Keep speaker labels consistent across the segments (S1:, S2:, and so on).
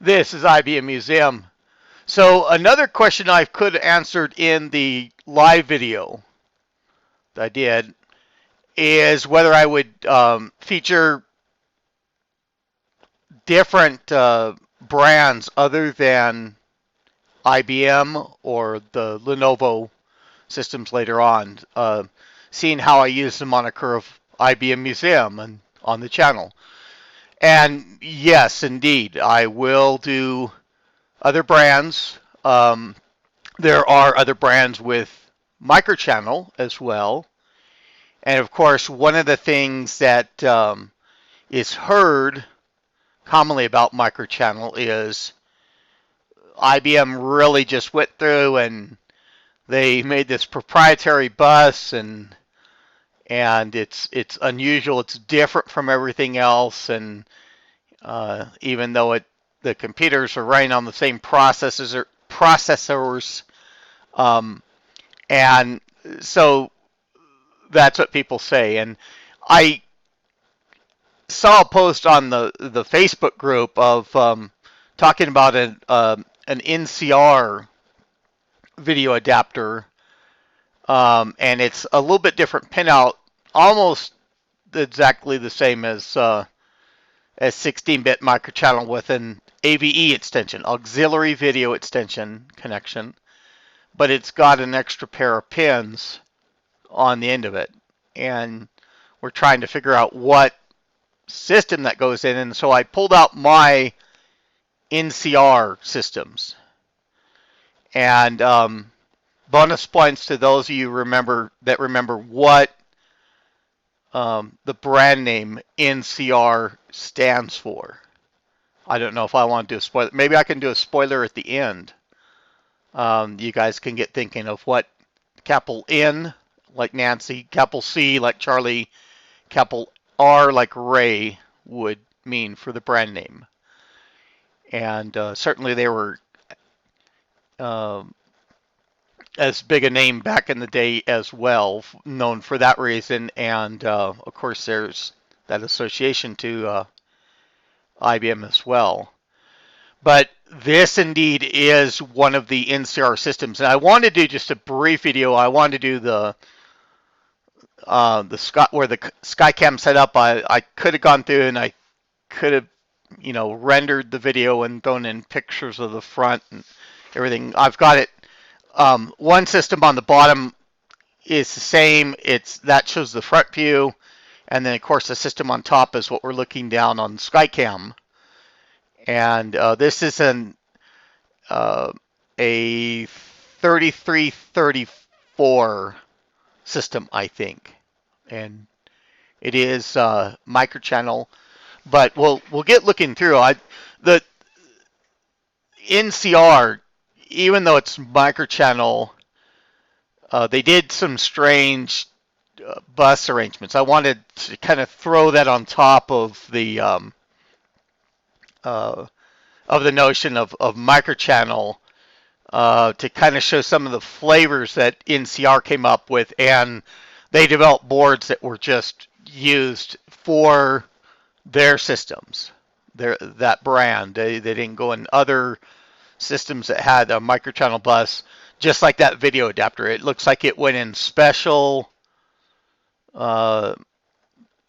S1: This is IBM Museum. So another question I could have answered in the live video that I did is whether I would feature different brands other than IBM or the Lenovo systems later on, seeing how I use the moniker of IBM Museum and on the channel. And yes, indeed, I will do other brands. There are other brands with Microchannel as well. And of course, one of the things that is heard commonly about Microchannel is IBM really just went through and they made this proprietary bus, and it's unusual. It's different from everything else, and even though the computers are running on the same processors, um, and so that's what people say. And I saw a post on the Facebook group of talking about an NCR video adapter, and it's a little bit different pinout, almost exactly the same as 16-bit microchannel with an AVE extension, auxiliary video extension connection, but it's got an extra pair of pins on the end of it, and we're trying to figure out what system that goes in, and so I pulled out my NCR systems, and bonus points to those of you remember what the brand name NCR stands for. I don't know if I want to do a spoiler. Maybe I can do a spoiler at the end. You guys can get thinking of what capital N like Nancy, capital C like Charlie, capital R like Ray would mean for the brand name. And certainly they were as big a name back in the day as well, known for that reason. And of course, there's that association to IBM as well. But this indeed is one of the NCR systems. And I wanted to do just a brief video. I wanted to do the where the SkyCam set up. I could have gone through and I could have rendered the video and thrown in pictures of the front and everything. I've got it. One system on the bottom is the same. That shows the front view, and then of course the system on top is what we're looking down on SkyCam. And this is a 3334 system, I think, and it is microchannel. But we'll get looking through. The NCR, even though it's microchannel, they did some strange bus arrangements. I wanted to kind of throw that on top of the notion of microchannel to kind of show some of the flavors that NCR came up with, and they developed boards that were just used for their systems, that brand. They didn't go in other systems that had a microchannel bus, just like that video adapter. It looks like it went in special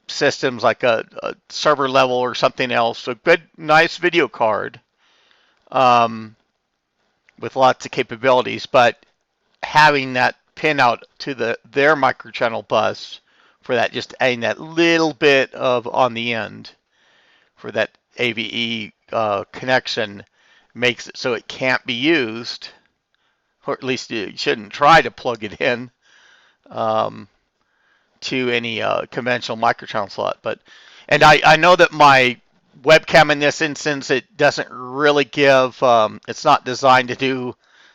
S1: systems, like a server level or something else. A good, nice video card with lots of capabilities, but having that pin out to their microchannel bus for that, just adding that little bit of on the end for that AVE connection, makes it so it can't be used, or at least you shouldn't try to plug it in to any conventional microchannel slot. And I know that my webcam in this instance, it doesn't really give, it's not designed to do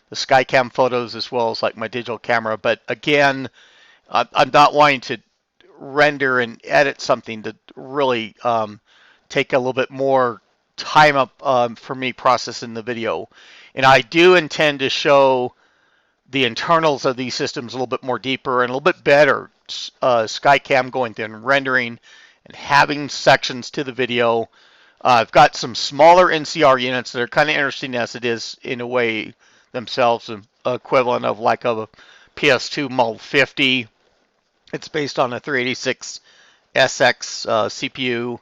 S1: the SkyCam photos as well as like my digital camera. But again, I'm not wanting to render and edit something to really take a little bit more time up for me processing the video. And I do intend to show the internals of these systems a little bit more deeper and a little bit better. SkyCam going through and rendering and having sections to the video I've got some smaller NCR units that are kind of interesting as it is in a way themselves, equivalent of like a PS2 Model 50. It's based on a 386 SX CPU,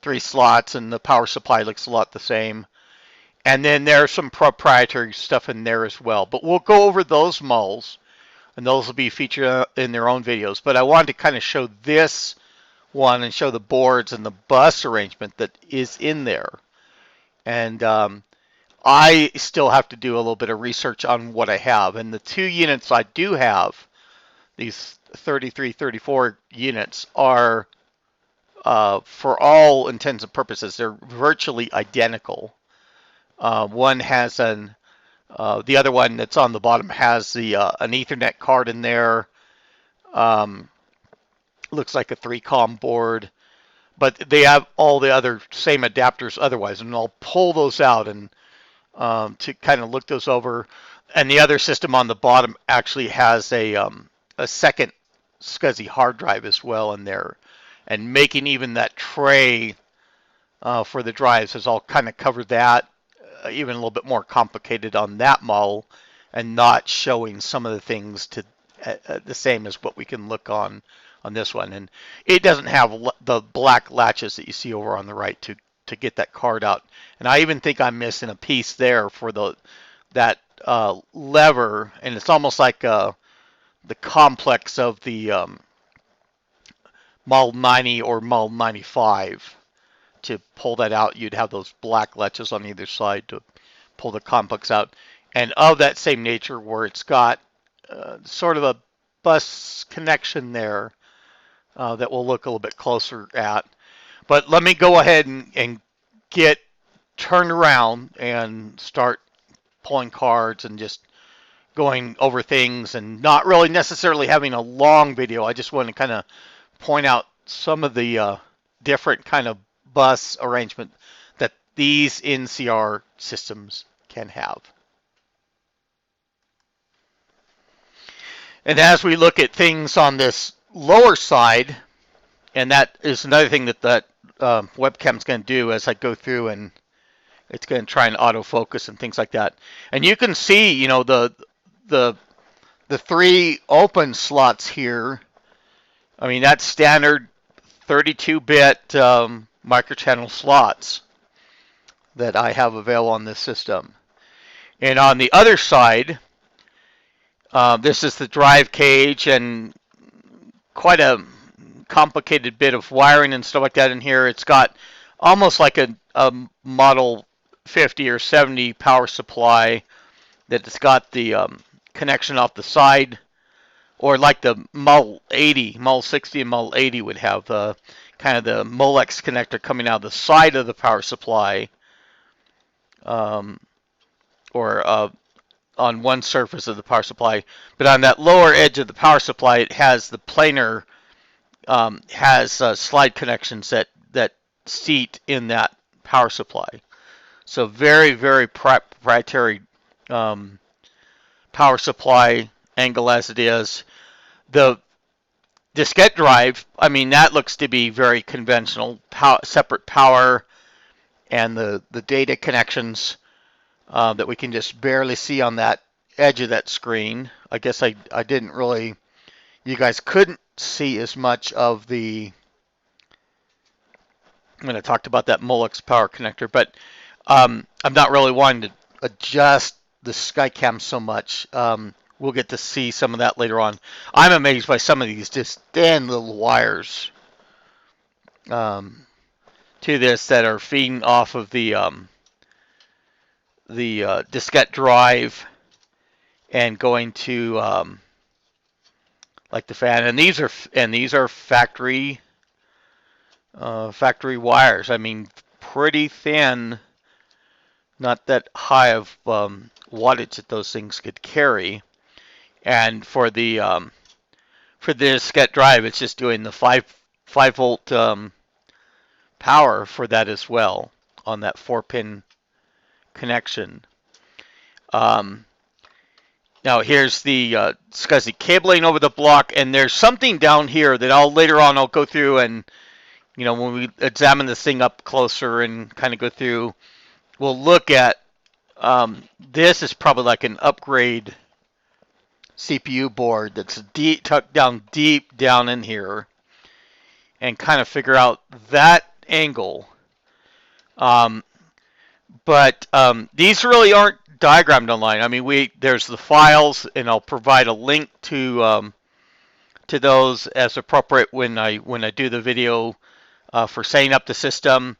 S1: 3 slots, and the power supply looks a lot the same. And then there's some proprietary stuff in there as well. But we'll go over those models, and those will be featured in their own videos. But I wanted to kind of show this one and show the boards and the bus arrangement that is in there. And I still have to do a little bit of research on what I have. And the 2 units I do have, these 33, 34 units, are, for all intents and purposes, they're virtually identical. One has the other one that's on the bottom has an Ethernet card in there. Looks like a 3-COM board, but they have all the other same adapters otherwise, and I'll pull those out and to kind of look those over. And the other system on the bottom actually has a second Scuzzy hard drive as well in there, and making even that tray for the drives has all kind of covered that, even a little bit more complicated on that model, and not showing some of the things to the same as what we can look on this one. And it doesn't have the black latches that you see over on the right to get that card out. And I even think I'm missing a piece there for that lever, and it's almost like the complex of the Model 90 or Model 95. To pull that out, you'd have those black latches on either side to pull the complex out. And of that same nature, where it's got sort of a bus connection there that we'll look a little bit closer at. But let me go ahead and get turned around and start pulling cards and just going over things, and not really necessarily having a long video. I just want to kind of point out some of the different kind of bus arrangement that these NCR systems can have. And as we look at things on this lower side, and that is another thing that webcam's going to do as I go through, and it's going to try and autofocus and things like that. And you can see, you know, the 3 open slots here. I mean, that's standard 32-bit microchannel slots that I have available on this system. And on the other side, this is the drive cage, and quite a complicated bit of wiring and stuff like that in here. It's got almost like a Model 50 or 70 power supply that it's got the connection off the side, or like the Model 80, Model 60 and Model 80 would have kind of the Molex connector coming out of the side of the power supply, or on one surface of the power supply. But on that lower edge of the power supply, it has the planar, has slide connections that seat in that power supply. So very, very proprietary power supply angle as it is. The diskette drive, I mean, that looks to be very conventional, separate power, and the data connections that we can just barely see on that edge of that screen. I guess I didn't really, you guys couldn't see as much of when I talked about that Molex power connector, but I'm not really wanting to adjust the Skycam so much. We'll get to see some of that later on. I'm amazed by some of these just thin little wires to this that are feeding off of the diskette drive and going to like the fan. And these are factory wires. I mean, pretty thin. Not that high of wattage that those things could carry. And for the diskette drive, it's just doing the 5 volt power for that as well on that 4-pin connection. Now here's the Scuzzy cabling over the block, and there's something down here that later on I'll go through and when we examine this thing up closer and kind of go through, we'll look at this is probably like an upgrade CPU board that's tucked down deep down in here, and kind of figure out that angle. Um, but these really aren't diagrammed online. I mean, there's the files, and I'll provide a link to those as appropriate when I do the video for setting up the system.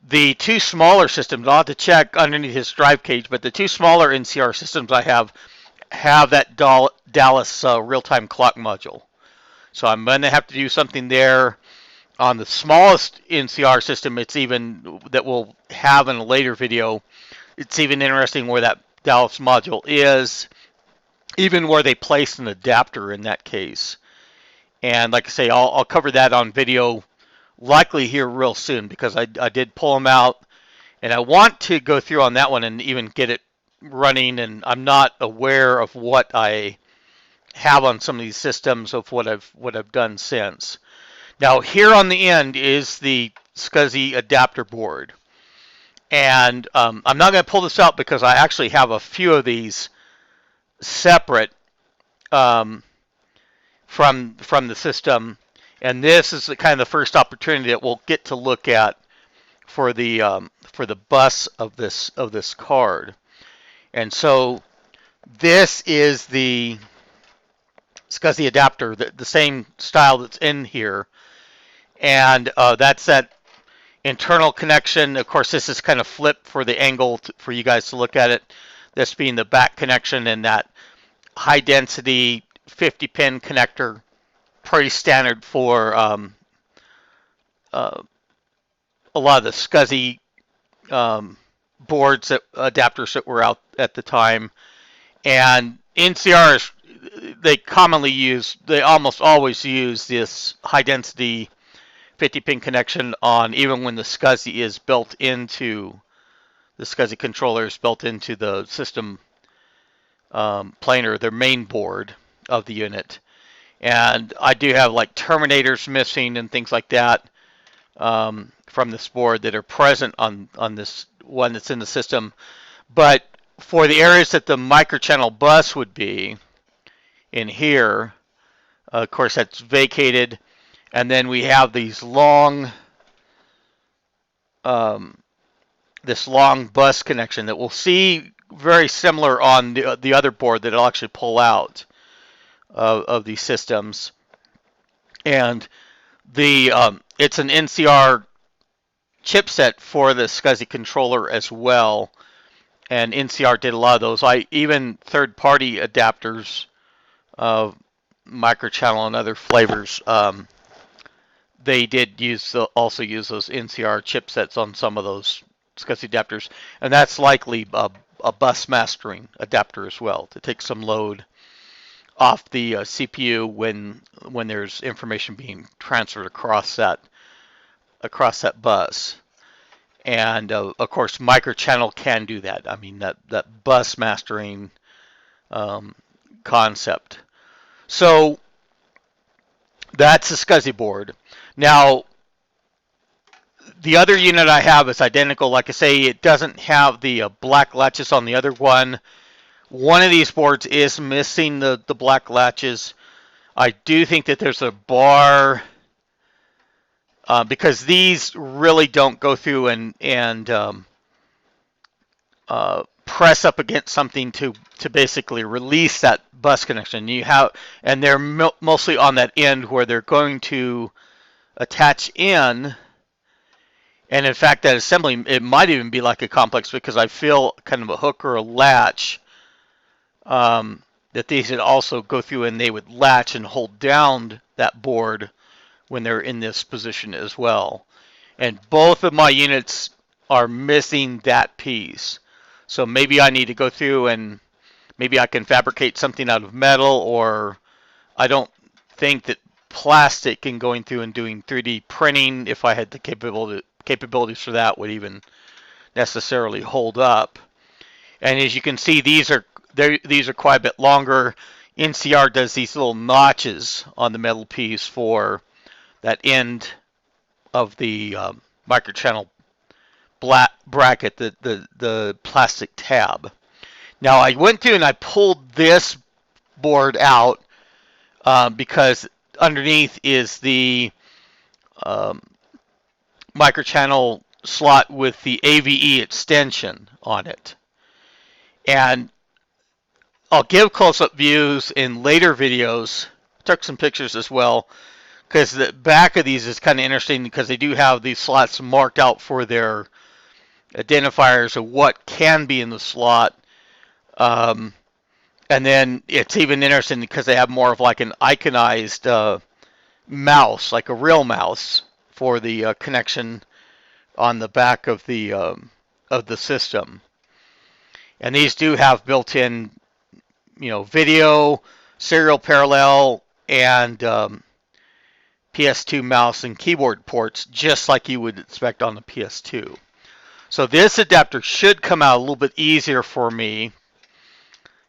S1: The two smaller systems, I'll have to check underneath his drive cage, but the two smaller NCR systems I have that Dallas real-time clock module. So I'm going to have to do something there. On the smallest NCR system, it's even, that we'll have in a later video, it's even interesting where that Dallas module is, even where they place an adapter in that case. And like I say, I'll cover that on video likely here real soon, because I did pull them out, and I want to go through on that one and even get it running, and I'm not aware of what I have on some of these systems of what I've done since. Now here on the end is the Scuzzy adapter board, and I'm not going to pull this out because I actually have a few of these separate from the system, and this is kind of the first opportunity that we'll get to look at for the bus of this card. And so this is the Scuzzy adapter, the same style that's in here, and that's that internal connection. Of course, this is kind of flipped for the angle for you guys to look at it. This being the back connection, and that high density 50 pin connector, pretty standard for a lot of the Scuzzy boards, adapters that were out at the time. And NCRs, they almost always use this high density 50 pin connection on, even when the Scuzzy is built into the Scuzzy controller is built into the system planar, their main board of the unit. And I do have like terminators missing and things like that from this board that are present on this one that's in the system. But for the areas that the microchannel bus would be in here, of course that's vacated, and then we have these long this long bus connection that we'll see very similar on the other board that I'll actually pull out of these systems. And it's an NCR chipset for the Scuzzy controller as well, and NCR did a lot of those. Even third-party adapters, Microchannel and other flavors, they did also use those NCR chipsets on some of those Scuzzy adapters, and that's likely a bus mastering adapter as well, to take some load off the CPU when there's information being transferred across that bus. And of course, Microchannel can do that. I mean, that bus mastering concept. So that's the Scuzzy board. Now, the other unit I have is identical. Like I say, it doesn't have the black latches on the other one. One of these boards is missing the black latches. I do think that there's a bar, because these really don't go through and press up against something to basically release that bus connection. And they're mostly on that end where they're going to attach in. And in fact, that assembly, it might even be like a complex, because I feel kind of a hook or a latch that these would also go through, and they would latch and hold down that board when they're in this position as well. And both of my units are missing that piece. So maybe I need to go through and maybe I can fabricate something out of metal, or I don't think that plastic and going through and doing 3D printing, if I had the capabilities for that, would even necessarily hold up. And as you can see, these are quite a bit longer. NCR does these little notches on the metal piece for that end of the microchannel bracket, the plastic tab. Now I went through and I pulled this board out because underneath is the um, microchannel slot with the AVE extension on it. And I'll give close-up views in later videos. Took some pictures as well, because the back of these is kind of interesting because they do have these slots marked out for their identifiers of what can be in the slot. And then it's even interesting because they have more of like an iconized mouse, like a real mouse, for the connection on the back of the system. And these do have built-in, video, serial parallel, and PS2 mouse and keyboard ports, just like you would expect on the PS2. So this adapter should come out a little bit easier for me,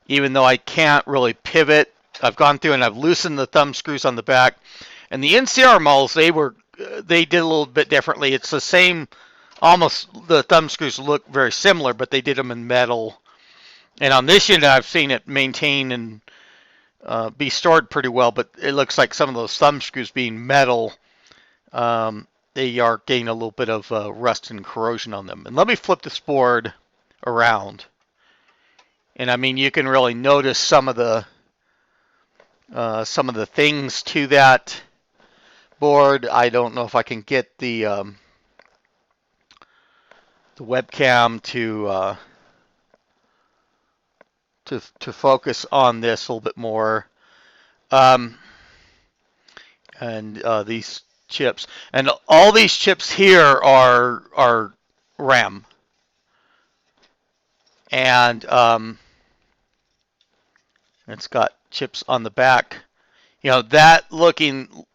S1: even though I can't really pivot. I've gone through and I've loosened the thumb screws on the back. And the NCR models, they did a little bit differently. It's the same, almost the thumb screws look very similar, but they did them in metal. And on this unit, I've seen it maintain and be stored pretty well, but it looks like some of those thumb screws being metal, they are getting a little bit of rust and corrosion on them. And let me flip this board around. And I mean, you can really notice some of the things to that board. I don't know if I can get the webcam to focus on this a little bit more. And these chips, and all these chips here are RAM, and it's got chips on the back. That looking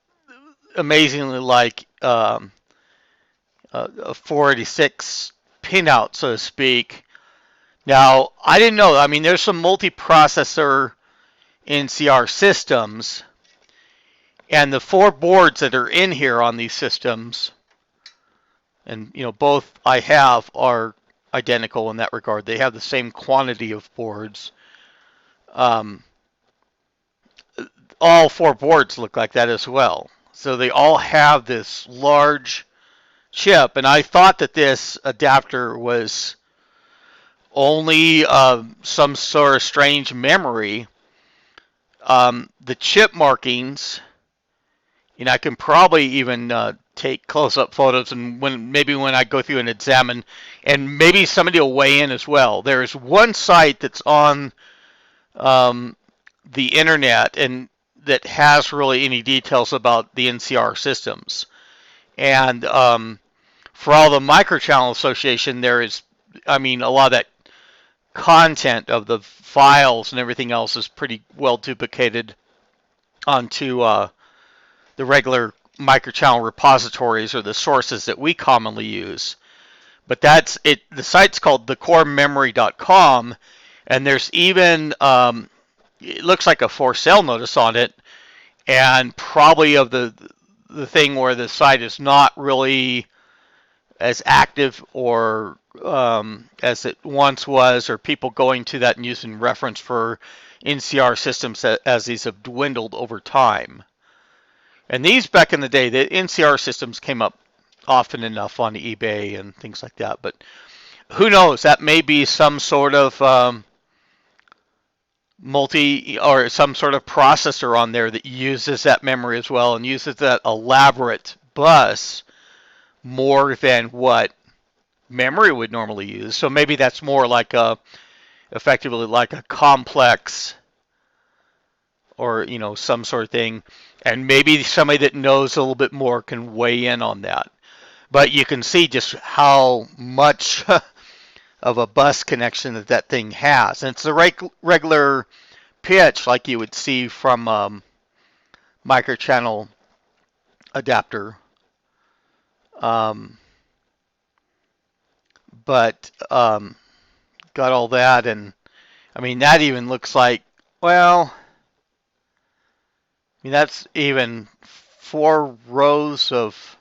S1: amazingly like a 486 pinout, so to speak. Now, I didn't know. I mean, there's some multi-processor NCR systems, and the 4 boards that are in here on these systems, and both I have, are identical in that regard. They have the same quantity of boards. All 4 boards look like that as well. So they all have this large chip, and I thought that this adapter was only some sort of strange memory. The chip markings, I can probably even take close-up photos, and maybe when I go through and examine, and maybe somebody will weigh in as well. There is one site that's on the internet and that has really any details about the NCR systems. And for all the Microchannel Association, there is, a lot of that content of the files and everything else is pretty well duplicated onto the regular microchannel repositories or the sources that we commonly use. But that's it. The site's called thecorememory.com, and there's even it looks like a for sale notice on it, and probably of the thing where the site is not really as active or as it once was, or people going to that and using reference for NCR systems as these have dwindled over time. And these, back in the day, the NCR systems came up often enough on eBay and things like that. But who knows? That may be some sort of or some sort of processor on there that uses that memory as well and uses that elaborate bus more than what memory would normally use. So maybe that's more like effectively like a complex, or some sort of thing, and maybe somebody that knows a little bit more can weigh in on that. But you can see just how much of a bus connection that thing has, and it's the regular pitch like you would see from microchannel adapter. But got all that, and that even looks like, well, that's even 4 rows of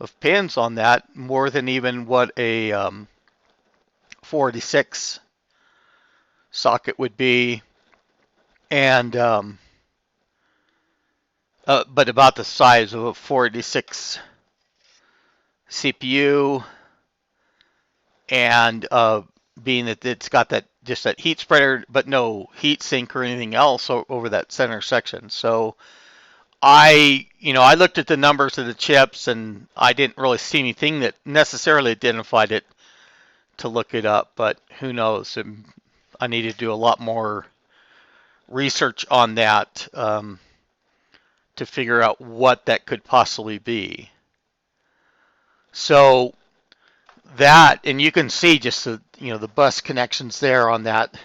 S1: of pins on that, more than even what a 486 socket would be, and but about the size of a 486 CPU, and being that it's got that just that heat spreader, but no heat sink or anything else over that center section. So I looked at the numbers of the chips, and I didn't really see anything that necessarily identified it to look it up, but who knows? I need to do a lot more research on that to figure out what that could possibly be. So that, and you can see just the bus connections there on that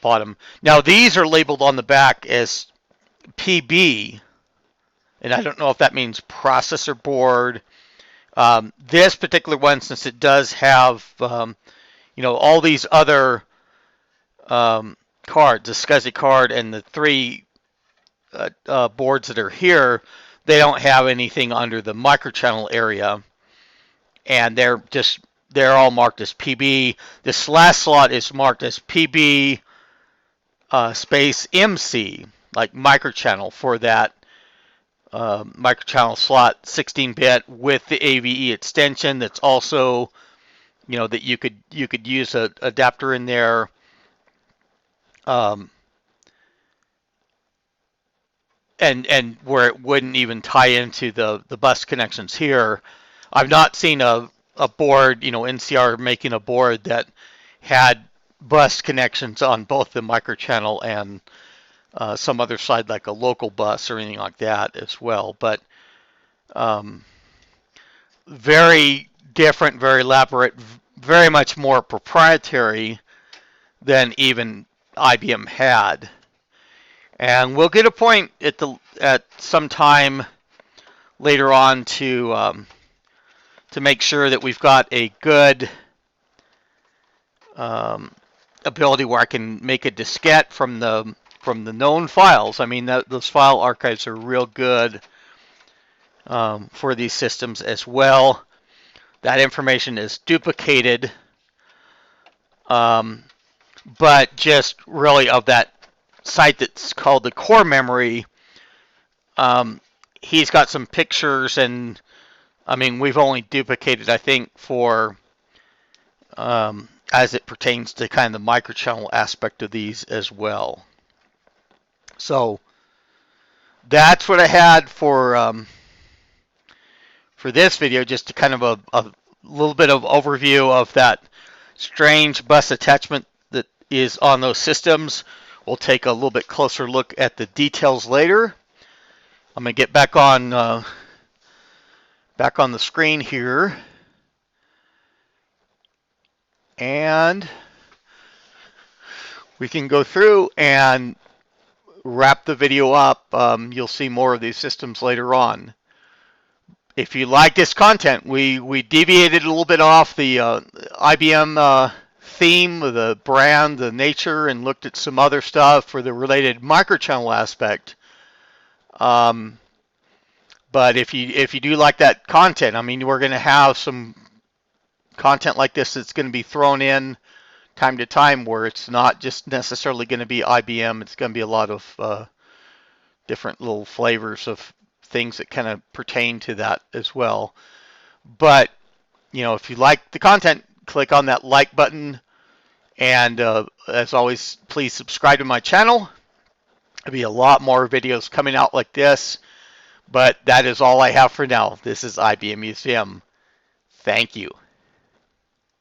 S1: bottom. Now these are labeled on the back as PB, and I don't know if that means processor board. This particular one, since it does have all these other cards, the Scuzzy card and the three boards that are here, they don't have anything under the microchannel area, and they're all marked as PB. This last slot is marked as PB space MC, like microchannel, for that microchannel slot, 16-bit with the AVE extension. That's also, that you could use an adapter in there. And where it wouldn't even tie into the bus connections here. I've not seen a board, NCR making a board that had bus connections on both the microchannel and some other side, like a local bus or anything like that as well. But very different, very elaborate, very much more proprietary than even IBM had. And we'll get a point at some time later on to make sure that we've got a good ability where I can make a diskette from the known files. I mean, those file archives are real good for these systems as well. That information is duplicated, but just really of that site that's called the core memory. He's got some pictures, and I mean, we've only duplicated, I think, for as it pertains to kind of the microchannel aspect of these as well. So that's what I had for this video, just to kind of a little bit of overview of that strange bus attachment that is on those systems. We'll take a little bit closer look at the details later. I'm going to get back on the screen here, and we can go through and wrap the video up. You'll see more of these systems later on. If you like this content, we deviated a little bit off the IBM theme, the brand, the nature, and looked at some other stuff for the related microchannel aspect. But if you do like that content, I mean, we're going to have some content like this that's going to be thrown in time to time, where it's not just necessarily going to be IBM. It's going to be a lot of different little flavors of things that kind of pertain to that as well. But if you like the content, click on that like button, and as always, please subscribe to my channel. There'll be a lot more videos coming out like this, but that is all I have for now. This is IBM Museum. Thank you.